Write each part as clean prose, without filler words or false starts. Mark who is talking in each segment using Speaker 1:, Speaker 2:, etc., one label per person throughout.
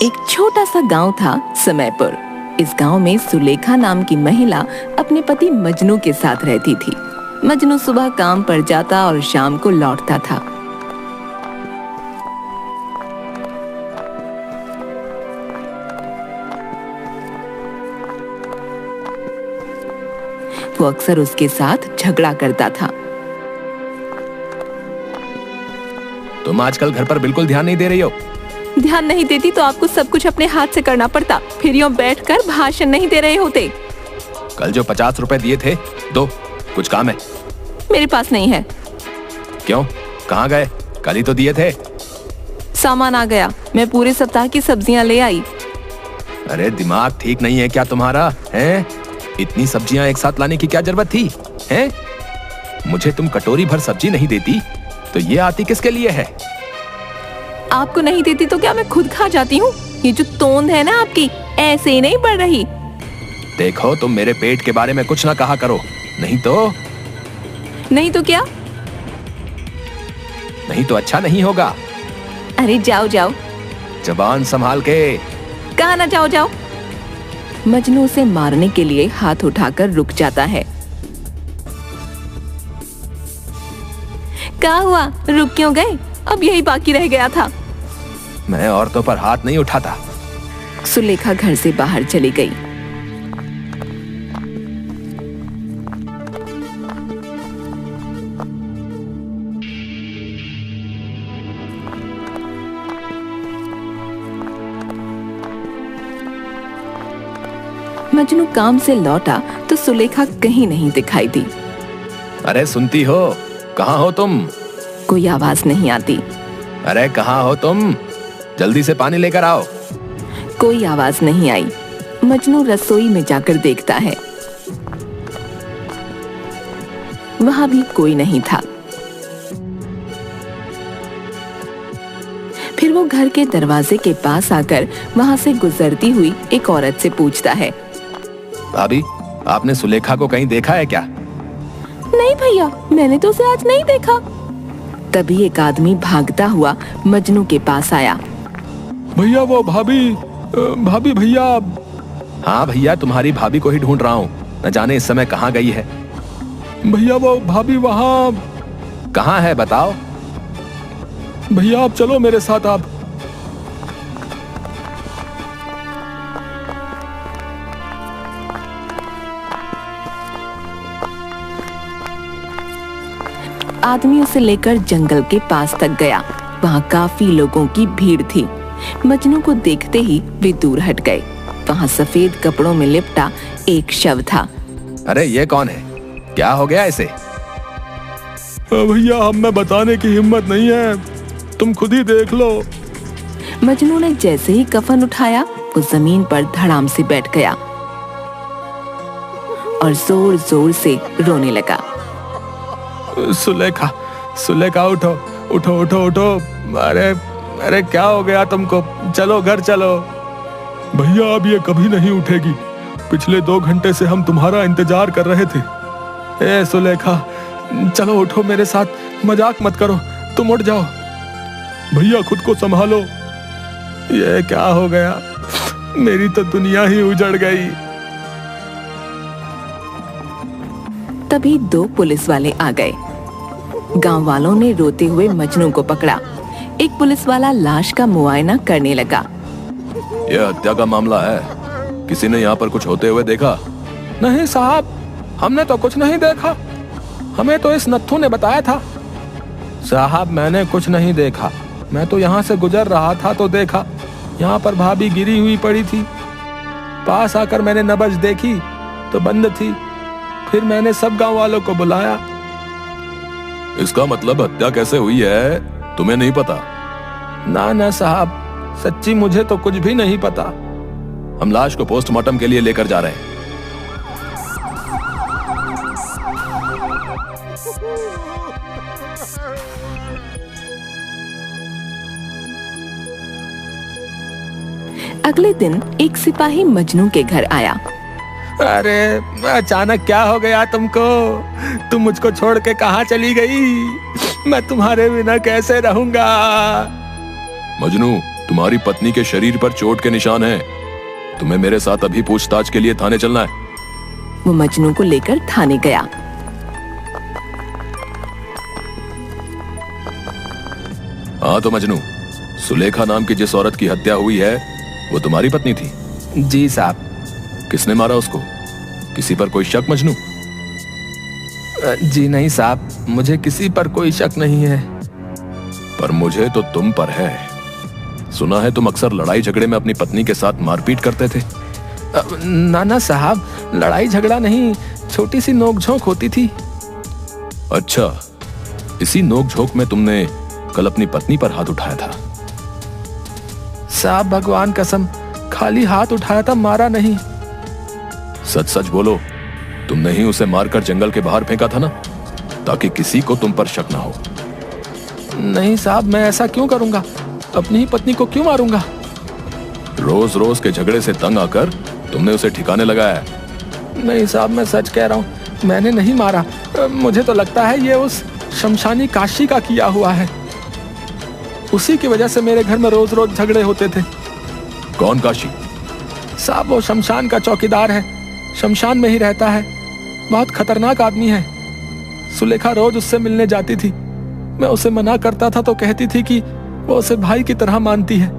Speaker 1: एक छोटा सा गांव था समयपुर। इस गांव में सुलेखा नाम की महिला अपने पति मजनू के साथ रहती थी। मजनू सुबह काम पर जाता और शाम को लौटता था। वो अक्सर उसके साथ झगड़ा करता था।
Speaker 2: तुम आजकल घर पर बिल्कुल ध्यान नहीं दे रही हो।
Speaker 1: ध्यान नहीं देती तो आपको सब कुछ अपने हाथ से करना पड़ता, फिर यूं बैठकर भाषण नहीं दे रहे होते।
Speaker 2: कल जो 50 रुपए दिए थे दो, कुछ काम है।
Speaker 1: मेरे पास नहीं है।
Speaker 2: क्यों, कहाँ गए? कल ही तो दिए थे।
Speaker 1: सामान आ गया, मैं पूरे सप्ताह की सब्जियां ले आई।
Speaker 2: अरे दिमाग ठीक नहीं है क्या तुम्हारा? हैं? इतनी सब्जियां एक साथ लाने की क्या जरूरत थी? हैं? मुझे तुम कटोरी भर सब्जी नहीं देती तो ये आती किसके लिए है?
Speaker 1: आपको नहीं देती तो क्या मैं खुद खा जाती हूँ? ये जो तोंद है ना आपकी, ऐसे ही नहीं बढ़ रही।
Speaker 2: देखो तुम मेरे पेट के बारे में कुछ ना कहा करो, नहीं तो
Speaker 1: क्या?
Speaker 2: नहीं तो अच्छा नहीं होगा।
Speaker 1: अरे जाओ जाओ।
Speaker 2: जबान संभाल के।
Speaker 1: कहा ना जाओ जाओ। मजनू उसे मारने के लिए हाथ उठाकर रुक जाता है। क्या हुआ, रुक क्यों गए? अब यही बाकी रह गया था।
Speaker 2: मैं औरतों पर हाथ नहीं उठाता।
Speaker 1: सुलेखा घर से बाहर चली गई। मजनू काम से लौटा तो सुलेखा कहीं नहीं दिखाई दी।
Speaker 2: अरे सुनती हो? कहाँ हो तुम?
Speaker 1: कोई आवाज नहीं आती।
Speaker 2: अरे कहाँ हो तुम? जल्दी से पानी लेकर आओ।
Speaker 1: कोई आवाज नहीं आई। मजनू रसोई में जाकर देखता है, वहां भी कोई नहीं था। फिर वो घर के दरवाजे के पास आकर वहां से गुजरती हुई एक औरत से पूछता है,
Speaker 2: भाभी, आपने सुलेखा को कहीं देखा है क्या?
Speaker 1: नहीं भैया, मैंने तो उसे आज नहीं देखा। तभी एक आदमी भागता हुआ मजनू के पास आया।
Speaker 2: भैया वो भाभी भैया। हाँ भैया, तुम्हारी भाभी को ही ढूंढ रहा हूँ, न जाने इस समय कहाँ गई है। भैया वो भाभी वहाँ। कहाँ है बताओ। भैया आप चलो मेरे साथ। आप
Speaker 1: आदमी उसे लेकर जंगल के पास तक गया। वहाँ काफी लोगों की भीड़ थी। मजनू को देखते ही वे दूर हट गए। वहाँ सफेद कपड़ों में लिपटा एक शव था।
Speaker 2: अरे ये कौन है? क्या हो गया इसे?
Speaker 3: भैया हमें बताने की हिम्मत नहीं है, तुम खुद ही देख लो।
Speaker 1: मजनू ने जैसे ही कफन उठाया वो जमीन पर धड़ाम से बैठ गया और जोर जोर से रोने लगा।
Speaker 3: सुलेखा उठो उठो उठो उठो। अरे क्या हो गया तुमको? चलो घर चलो। भैया अब ये कभी नहीं उठेगी। पिछले 2 घंटे से हम तुम्हारा इंतजार कर रहे थे। ए सुलेखा, चलो उठो मेरे साथ, मजाक मत करो, तुम उठ जाओ। भैया खुद को संभालो। ये क्या हो गया? मेरी तो दुनिया ही उजड़ गई।
Speaker 1: तभी 2 पुलिस वाले आ गए। गांव वालों ने रोते हुए मजनू को पकड़ा। एक पुलिस वाला लाश का मुआयना करने लगा।
Speaker 2: यह हत्या का मामला है, किसी ने यहाँ पर कुछ होते हुए देखा?
Speaker 3: नहीं साहब, हमने तो कुछ नहीं देखा, हमें तो इस नत्थू ने बताया था। साहब मैंने कुछ नहीं देखा, मैं तो यहाँ से गुजर रहा था तो देखा, यहाँ पर भाभी गिरी हुई पड़ी थी। पास आकर मैंने नब्ज देखी तो बंद थी। फिर मैंने सब गांव वालों को बुलाया।
Speaker 2: इसका मतलब हत्या कैसे हुई है तुम्हें नहीं पता?
Speaker 3: ना साहब, सच्ची मुझे तो कुछ भी नहीं पता।
Speaker 2: हम लाश को पोस्टमार्टम के लिए लेकर जा रहे हैं।
Speaker 1: अगले दिन एक सिपाही मजनू के घर आया।
Speaker 3: अरे अचानक क्या हो गया तुमको? तुम मुझको छोड़ के कहाँ चली गई? मैं तुम्हारे बिना कैसे रहूंगा?
Speaker 2: मजनू, तुम्हारी पत्नी के शरीर पर चोट के निशान हैं। तुम्हें मेरे साथ अभी पूछताछ के लिए थाने चलना है।
Speaker 1: वो मजनू को लेकर थाने गया।
Speaker 2: हाँ तो मजनू, सुलेखा नाम की जिस औरत की हत्या हुई है वो तुम्हारी पत्नी थी?
Speaker 3: जी साहब।
Speaker 2: किसने मारा उसको? किसी पर कोई शक मजनू?
Speaker 3: जी नहीं साहब, मुझे किसी पर कोई शक नहीं है।
Speaker 2: पर मुझे तो तुम पर है। सुना है तुम अक्सर लड़ाई झगड़े में अपनी पत्नी के साथ मारपीट करते थे।
Speaker 3: ना साहब, लड़ाई झगड़ा नहीं, छोटी सी नोकझोंक होती थी।
Speaker 2: अच्छा, इसी नोकझोंक में तुमने कल अपनी पत्नी पर हाथ उठाया था?
Speaker 3: साहब भगवान कसम, खाली हाथ उठाया था, मारा नहीं।
Speaker 2: सच सच बोलो, तुमने ही उसे मारकर जंगल के बाहर फेंका था ना, ताकि किसी को तुम पर शक ना हो।
Speaker 3: नहीं साहब, मैं ऐसा क्यों करूंगा? अपनी ही पत्नी को क्यों मारूंगा?
Speaker 2: रोज रोज के झगड़े से तंग आकर तुमने उसे ठिकाने लगाया है।
Speaker 3: नहीं साहब, मैं सच कह रहा हूँ, मैंने नहीं मारा। मुझे तो लगता है ये उस शमशानी काशी का किया हुआ है। उसी की वजह से मेरे घर में रोज रोज झगड़े होते थे।
Speaker 2: कौन काशी?
Speaker 3: साहब वो शमशान का चौकीदार है, शमशान में ही रहता है। बहुत खतरनाक आदमी है। सुलेखा रोज उससे मिलने जाती थी। मैं उसे मना करता था तो कहती थी कि वो उसे भाई की तरह मानती है।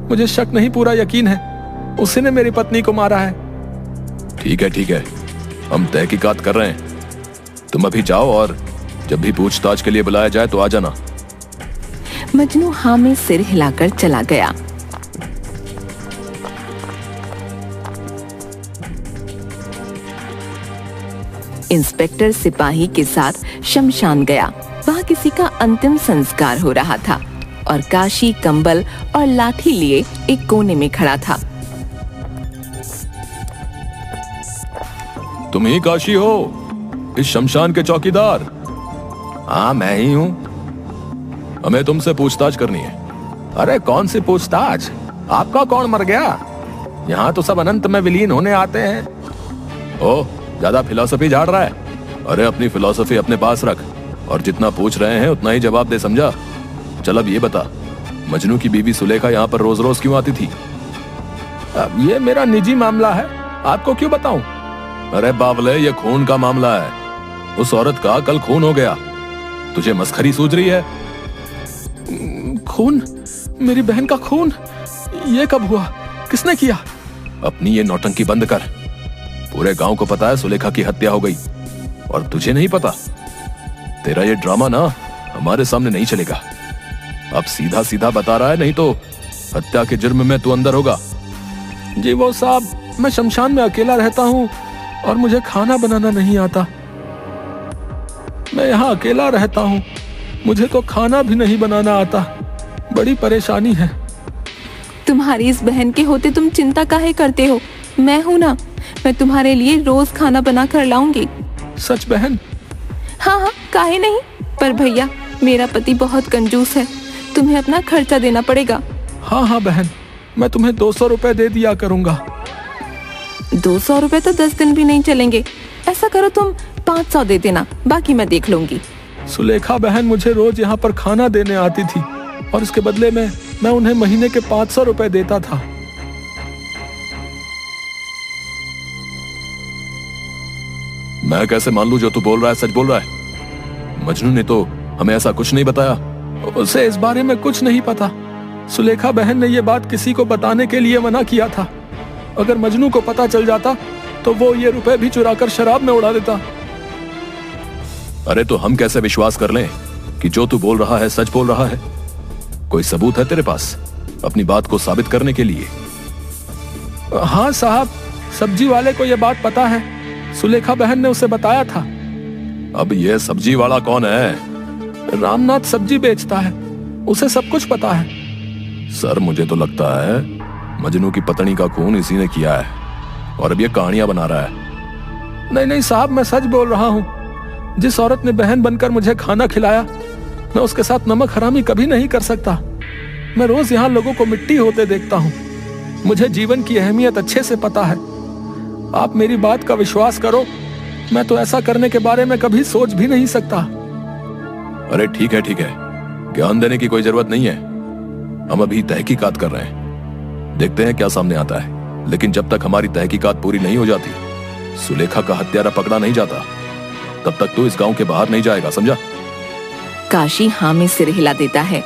Speaker 3: मुझे शक नहीं, पूरा यकीन है, उसी ने मेरी पत्नी को मारा है।
Speaker 2: ठीक है, हम तहकीकात कर रहे हैं। तुम अभी जाओ और जब भी पूछताछ के लिए बुलाया जाए तो आ जाना।
Speaker 1: मजनू हाँ में सिर हिलाकर चला गया। इंस्पेक्टर सिपाही के साथ शमशान गया। वहाँ किसी का अंतिम संस्कार हो रहा था और काशी कंबल और लाठी लिए एक कोने में खड़ा था।
Speaker 2: तुम ही काशी हो, इस शमशान के चौकीदार?
Speaker 3: हाँ मैं ही हूँ।
Speaker 2: हमें तुमसे पूछताछ करनी है।
Speaker 3: अरे कौन सी पूछताछ? आपका कौन मर गया? यहाँ तो सब अनंत में विलीन होने आते हैं।
Speaker 2: ओ, ज्यादा फिलॉसफी झाड़ रहा है? अरे अपनी फिलॉसफी अपने पास रख और जितना पूछ रहे हैं उतना ही जवाब दे, समझा? चल अब ये बता, मजनू की बीवी सुलेखा यहाँ पर रोज रोज क्यों आती थी?
Speaker 3: अब ये मेरा निजी मामला है, आपको क्यों बताऊं?
Speaker 2: अरे बावले, ये खून का मामला है। उस औरत का कल खून हो गया, तुझे मस्खरी सूझ रही है?
Speaker 3: खून? मेरी बहन का खून? ये कब हुआ? किसने किया?
Speaker 2: अपनी ये नौटंकी बंद कर। पूरे गांव को पता है सुलेखा की हत्या हो गई और तुझे नहीं पता। तेरा ये ड्रामा ना हमारे सामने नहीं चलेगा। अब सीधा सीधा बता रहा है, नहीं तो हत्या के जुर्म में तू अंदर होगा।
Speaker 3: जी वो साहब, मैं शमशान में अकेला रहता हूँ और मुझे खाना बनाना नहीं आता। मैं यहाँ अकेला रहता हूँ, मुझे तो खाना भी नहीं बनाना आता। बड़ी परेशानी है।
Speaker 1: तुम्हारी इस बहन के होते तुम चिंता काहे करते हो? मैं हूं ना, मैं तुम्हारे लिए रोज खाना बना कर लाऊंगी।
Speaker 3: सच बहन?
Speaker 1: हाँ, काहे नहीं। पर भैया, मेरा पति बहुत कंजूस है, तुम्हें अपना खर्चा देना पड़ेगा।
Speaker 3: हाँ बहन, मैं तुम्हें 200 रुपए दे दिया करूंगा।
Speaker 1: 200 रुपए तो 10 दिन भी नहीं चलेंगे। ऐसा करो तुम 500 दे देना, बाकी मैं देख लूंगी।
Speaker 3: सुलेखा बहन मुझे रोज यहाँ पर खाना देने आती थी और इसके बदले में मैं उन्हें महीने के 500 रुपए देता था।
Speaker 2: मैं कैसे मान लूं जो तू बोल रहा है सच बोल रहा है? मजनू ने तो हमें ऐसा कुछ नहीं बताया।
Speaker 3: उसे इस बारे में कुछ नहीं पता। सुलेखा बहन ने ये बात किसी को बताने के लिए मना किया था। अगर मजनू को पता चल जाता तो वो ये रुपए भी चुराकर शराब में उड़ा देता।
Speaker 2: अरे तो हम कैसे विश्वास कर लें कि जो तू बोल रहा है सच बोल रहा है? कोई सबूत है तेरे पास अपनी बात को साबित करने के लिए?
Speaker 3: हाँ साहब, सब्जी वाले को यह बात पता है। सुलेखा बहन ने उसे बताया था।
Speaker 2: अब ये सब्जी वाला कौन है?
Speaker 3: रामनाथ सब्जी बेचता है, उसे सब कुछ पता है।
Speaker 2: सर मुझे तो लगता है मजनू की पत्नी का खून इसी ने किया है और अब ये कहानियां बना रहा है।
Speaker 3: नहीं साहब, मैं सच बोल रहा हूँ। जिस औरत ने बहन बनकर मुझे खाना खिलाया, मैं उसके साथ नमक हरामी कभी नहीं कर सकता। मैं रोज यहाँ लोगों को मिट्टी होते देखता हूँ। मुझे जीवन की अहमियत अच्छे से पता है। आप मेरी बात का विश्वास करो, मैं तो ऐसा करने के बारे में कभी सोच भी नहीं सकता।
Speaker 2: अरे ठीक है, ज्ञान देने की कोई जरूरत नहीं है। हम अभी तहकीकात कर रहे हैं, देखते हैं क्या सामने आता है। लेकिन जब तक हमारी तहकीकात पूरी नहीं हो जाती, सुलेखा का हत्यारा पकड़ा नहीं जाता, तब तक तू इस गांव के बाहर नहीं जाएगा, समझा?
Speaker 1: काशी हाँ में सिर हिला देता है।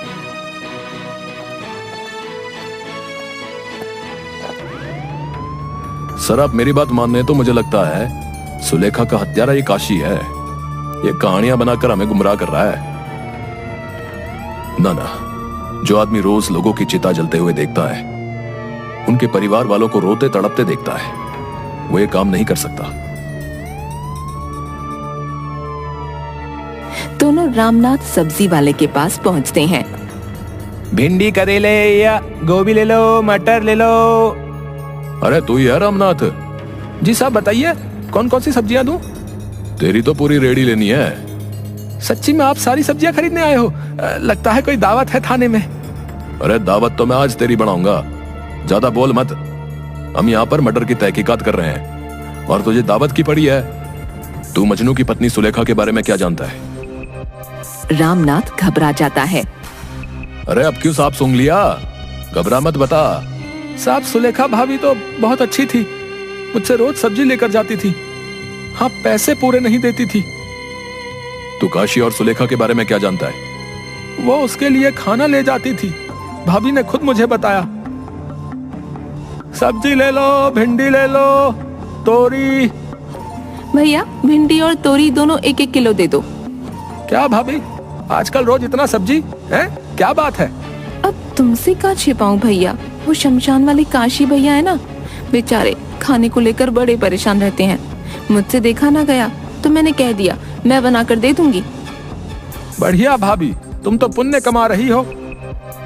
Speaker 2: सर, आप मेरी बात मान रहे तो मुझे लगता है सुलेखा का हत्यारा ये काशी है। ये कहानियां बनाकर हमें गुमराह कर रहा है। ना, जो आदमी रोज लोगों की चिता जलते हुए देखता है, उनके परिवार वालों को रोते तड़पते देखता है, वो ये काम नहीं कर सकता।
Speaker 1: दोनों रामनाथ सब्जी वाले के पास पहुंचते हैं।
Speaker 2: भिंडी, करेले या गोभी ले लो, मटर ले लो। अरे तू ही है रामनाथ?
Speaker 3: जी साहब, बताइए कौन कौन सी सब्जियां दूं?
Speaker 2: तेरी तो पूरी रेडी लेनी है।
Speaker 3: सच्ची में आप सारी सब्जियां खरीदने आए हो? लगता है कोई दावत है थाने में।
Speaker 2: अरे दावत तो मैं आज तेरी बनाऊंगा, ज्यादा बोल मत। हम यहाँ पर मर्डर की तहकीकात कर रहे हैं और तुझे दावत की पड़ी है। तू मजनू की पत्नी सुलेखा के बारे में क्या जानता है?
Speaker 1: रामनाथ घबरा जाता है।
Speaker 2: अरे अब क्यों सांप सूंघ लिया? घबरा मत, बता।
Speaker 3: साहब, सुलेखा भाभी तो बहुत अच्छी थी, मुझसे रोज सब्जी लेकर जाती थी। हाँ, पैसे पूरे नहीं देती थी।
Speaker 2: तू काशी और सुलेखा के बारे में क्या जानता है?
Speaker 3: वो उसके लिए खाना ले जाती थी, भाभी ने खुद मुझे बताया। सब्जी ले लो, भिंडी ले लो, तोरी।
Speaker 1: भैया, भिंडी और तोरी दोनों 1-1 किलो दे दो।
Speaker 3: क्या भाभी, आजकल रोज इतना सब्जी है? क्या बात है?
Speaker 1: अब तुमसे क्या छिपाऊं भैया, वो शमशान वाले काशी भैया है ना, बेचारे खाने को लेकर बड़े परेशान रहते हैं। मुझसे देखा ना गया तो मैंने कह दिया मैं बनाकर दे दूंगी।
Speaker 3: बढ़िया भाभी, तुम तो पुण्य कमा रही हो।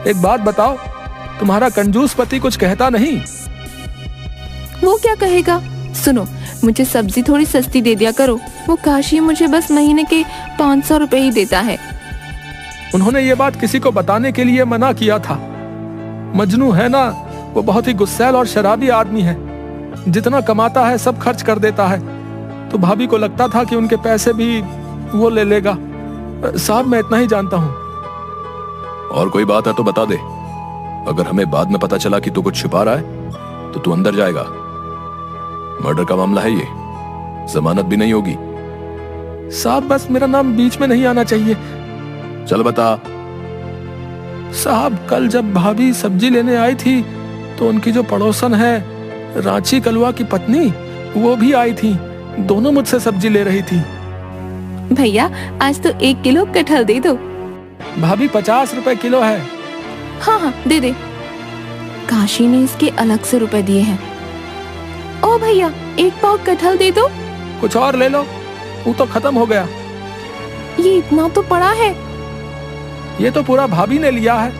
Speaker 3: एक बात बताओ, तुम्हारा कंजूस पति कुछ कहता नहीं?
Speaker 1: वो क्या कहेगा? सुनो, मुझे सब्जी थोड़ी सस्ती दे दिया करो। वो काशी मुझे बस महीने के 500 रुपए ही देता है।
Speaker 3: उन्होंने ये बात किसी को बताने के लिए मना किया था। मजनू है ना, वो बहुत ही गुस्सैल और शराबी आदमी है। जितना कमाता है सब खर्च कर देता है। तो भाभी को लगता था कि उनके पैसे भी वो ले लेगा। साहब, मैं इतना ही जानता हूँ।
Speaker 2: और कोई बात है तो बता दे। अगर हमें बाद में पता चला कि तू कुछ छुपा रहा है तो तू अंदर जाएगा। मर्डर का मामला है ये, जमानत भी नहीं होगी।
Speaker 3: साहब, बस मेरा नाम बीच में नहीं आना चाहिए।
Speaker 2: चल बता।
Speaker 3: साहब, कल जब भाभी सब्जी लेने आई थी तो उनकी जो पड़ोसन है, रांची कलवा की पत्नी, वो भी आई थी। दोनों मुझसे सब्जी ले रही थी।
Speaker 1: भैया, आज तो 1 किलो कटहल दे दो।
Speaker 3: भाभी, 50 रुपए किलो है।
Speaker 1: हाँ, दे दे। काशी ने इसके अलग से रुपए दिए हैं। ओ भैया, 1 पाव कटहल दे दो।
Speaker 3: कुछ और ले लो, वो तो खत्म हो गया।
Speaker 1: ये इतना तो पड़ा है।
Speaker 3: ये तो पूरा भाभी ने लिया है।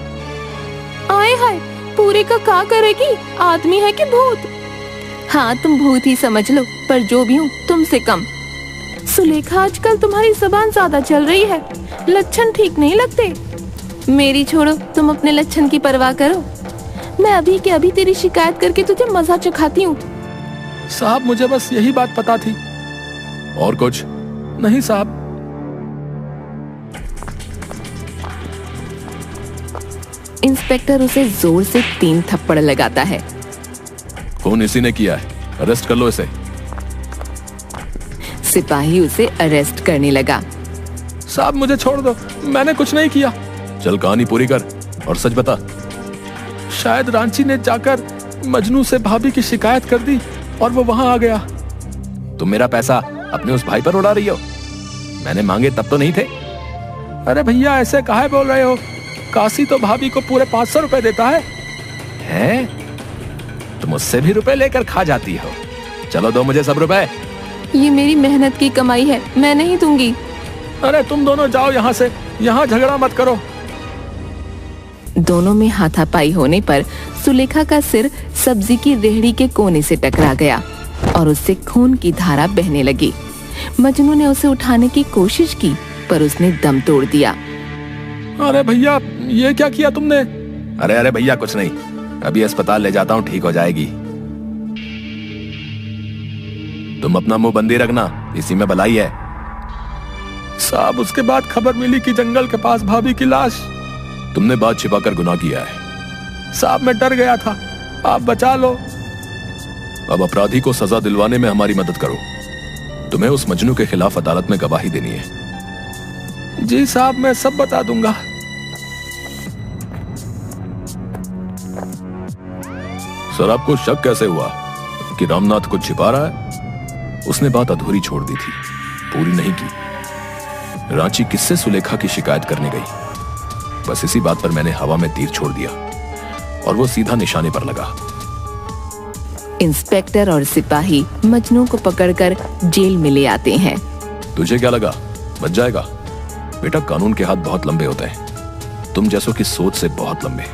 Speaker 1: आए हाय, पूरे का क्या करेगी? आदमी है कि भूत? हाँ, तुम भूत ही समझ लो, पर जो भी हूँ तुमसे कम। सुलेखा, आजकल तुम्हारी जुबान ज्यादा चल रही है, लक्षण ठीक नहीं लगते। मेरी छोड़ो, तुम अपने लक्षण की परवाह करो। मैं अभी के अभी तेरी शिकायत करके तुझे मजा चखाती हूँ।
Speaker 3: साहब, मुझे बस यही बात पता थी।
Speaker 2: और कुछ
Speaker 3: नहीं साहब।
Speaker 1: इंस्पेक्टर उसे जोर से 3 थप्पड़ लगाता है।
Speaker 2: खून इसी ने किया है, अरेस्ट कर लो इसे।
Speaker 1: सिपाही उसे अरेस्ट करने लगा।
Speaker 3: साहब, मुझे छोड़ दो, मैंने कुछ नहीं किया।
Speaker 2: चल कहानी पूरी कर और सच बता।
Speaker 3: शायद रांची ने जाकर मजनू से भाभी की शिकायत कर दी और वो वहां आ गया।
Speaker 2: तुम मेरा पैसा अपने उस भाई पर उड़ा रही हो? मैंने मांगे तब तो नहीं थे।
Speaker 3: अरे भैया, ऐसे काहे बोल रहे हो? काशी तो भाभी को पूरे 500 रुपए देता है।
Speaker 2: हैं? तुम उससे भी रुपए लेकर खा जाती हो। चलो दो मुझे सब रुपए।
Speaker 1: ये मेरी मेहनत की कमाई है, मैं नहीं दूंगी।
Speaker 3: अरे तुम दोनों जाओ यहाँ से, यहाँ झगड़ा मत करो।
Speaker 1: दोनों में हाथापाई होने पर सुलेखा का सिर सब्जी की रेहड़ी के कोने से टकरा गया और उससे खून की धारा बहने लगी। मजनू ने उसे उठाने की कोशिश की पर उसने दम तोड़ दिया।
Speaker 3: अरे भैया, ये क्या किया तुमने?
Speaker 2: अरे भैया, कुछ नहीं, अभी अस्पताल ले जाता हूँ, ठीक हो जाएगी। तुम अपना मुंह बंदी रखना, इसी में भलाई है।
Speaker 3: साहब, उसके बाद खबर मिली कि जंगल के पास भाभी की लाश।
Speaker 2: तुमने बात छिपाकर गुनाह किया है,
Speaker 3: साहब मैं डर गया था, आप बचा लो।
Speaker 2: अब अपराधी को सजा दिलवाने में हमारी मदद करो। तुम्हें उस मजनू के खिलाफ अदालत में गवाही देनी है।
Speaker 3: जी साहब, मैं सब बता दूंगा।
Speaker 2: सर, आपको शक कैसे हुआ कि रामनाथ कुछ छिपा रहा है? उसने बात अधूरी छोड़ दी थी, पूरी नहीं की। रांची किससे सुलेखा की शिकायत करने गई? बस इसी बात पर मैंने हवा में तीर छोड़ दिया और वो सीधा निशाने पर लगा।
Speaker 1: इंस्पेक्टर और सिपाही मजनू को पकड़कर जेल में ले आते हैं।
Speaker 2: तुझे क्या लगा बच जाएगा? बेटा, कानून के हाथ बहुत लंबे होते हैं, तुम जैसों की सोच से बहुत लंबे।